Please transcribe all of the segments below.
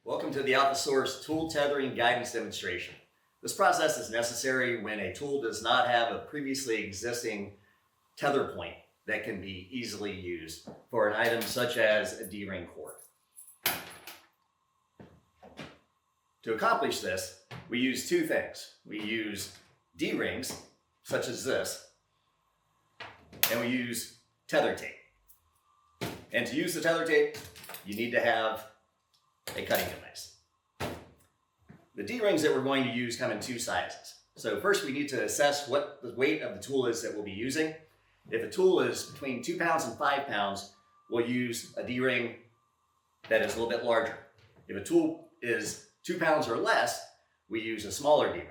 Welcome to the AlphaSource tool tethering guidance demonstration. This process is necessary when a tool does not have a previously existing tether point that can be easily used for an item such as a D-ring cord. To accomplish this, we use two things. We use D-rings, such as this, and we use tether tape. And to use the tether tape, you need to have a cutting device. The D-rings that we're going to use come in two sizes. So first we need to assess what the weight of the tool is that we'll be using. If a tool is between 2 pounds and 5 pounds, we'll use a D-ring that is a little bit larger. If a tool is 2 pounds or less, we use a smaller D-ring.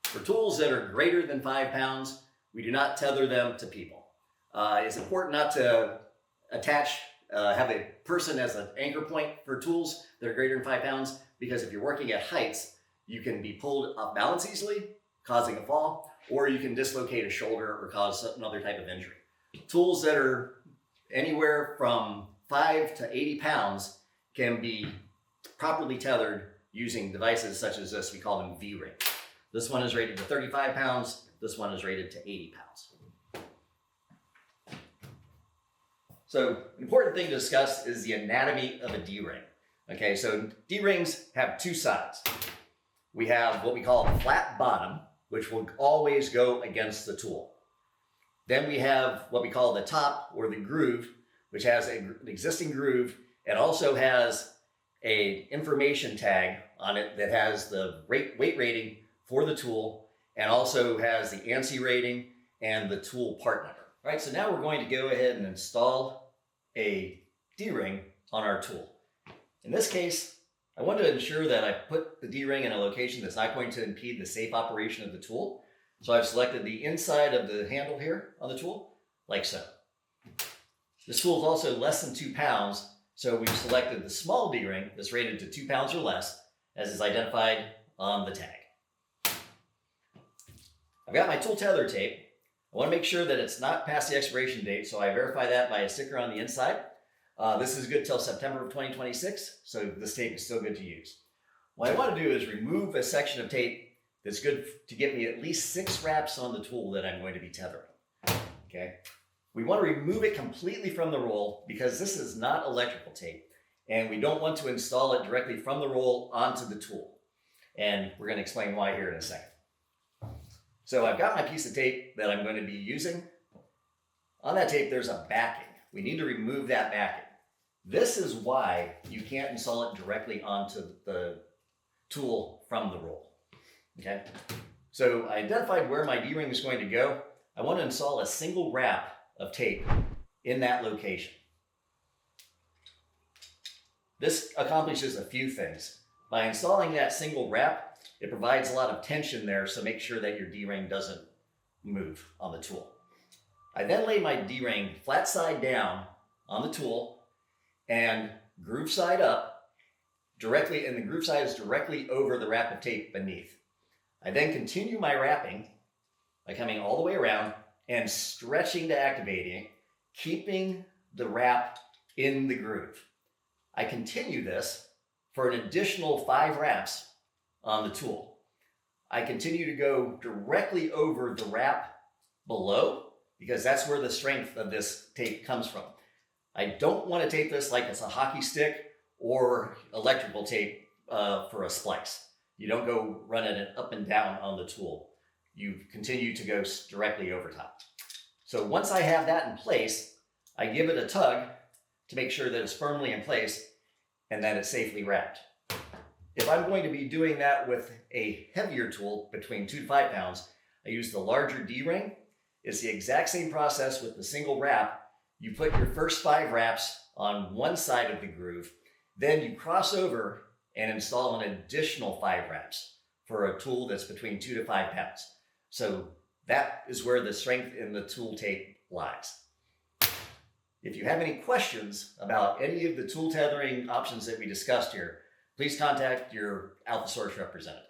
For tools that are greater than 5 pounds, we do not tether them to people. It's important not to have a person as an anchor point for tools that are greater than 5 pounds, because if you're working at heights, you can be pulled off balance easily, causing a fall, or you can dislocate a shoulder or cause another type of injury. Tools that are anywhere from 5 to 80 pounds can be properly tethered using devices such as this. We call them V-rings. This one is rated to 35 pounds. This one is rated to 80 pounds. So an important thing to discuss is the anatomy of a D-ring. Okay, so D-rings have two sides. We have what we call a flat bottom, which will always go against the tool. Then we have what we call the top, or the groove, which has an existing groove and also has an information tag on it that has the weight rating for the tool and also has the ANSI rating and the tool part number. All right, so now we're going to go ahead and install a D-ring on our tool. In this case, I want to ensure that I put the D-ring in a location that's not going to impede the safe operation of the tool. So I've selected the inside of the handle here on the tool, like so. This tool is also less than 2 pounds, so we've selected the small D-ring that's rated to 2 pounds or less, as is identified on the tag. I've got my tool tether tape. I want to make sure that it's not past the expiration date, so I verify that by a sticker on the inside. This is good till September of 2026, so this tape is still good to use. What I want to do is remove a section of tape that's good to get me at least 6 wraps on the tool that I'm going to be tethering. Okay? We want to remove it completely from the roll because this is not electrical tape, and we don't want to install it directly from the roll onto the tool. And we're going to explain why here in a second. So I've got my piece of tape that I'm going to be using. On that tape, there's a backing. We need to remove that backing. This is why you can't install it directly onto the tool from the roll. Okay? So I identified where my D-ring is going to go. I want to install a single wrap of tape in that location. This accomplishes a few things. By installing that single wrap, it provides a lot of tension there, so make sure that your D-ring doesn't move on the tool. I then lay my D-ring flat side down on the tool and groove side up directly, and the groove side is directly over the wrap of tape beneath. I then continue my wrapping by coming all the way around and stretching to activating, keeping the wrap in the groove. I continue this for an additional 5 wraps on the tool. I continue to go directly over the wrap below because that's where the strength of this tape comes from. I don't want to tape this like it's a hockey stick or electrical tape for a splice. You don't go running it up and down on the tool. You continue to go directly over top. So once I have that in place, I give it a tug to make sure that it's firmly in place and that it's safely wrapped. If I'm going to be doing that with a heavier tool between 2 to 5 pounds, I use the larger D-ring. It's the exact same process with the single wrap. You put your first 5 wraps on one side of the groove, then you cross over and install an additional 5 wraps for a tool that's between 2 to 5 pounds. So that is where the strength in the tool tape lies. If you have any questions about any of the tool tethering options that we discussed here, please contact your AlphaSource representative.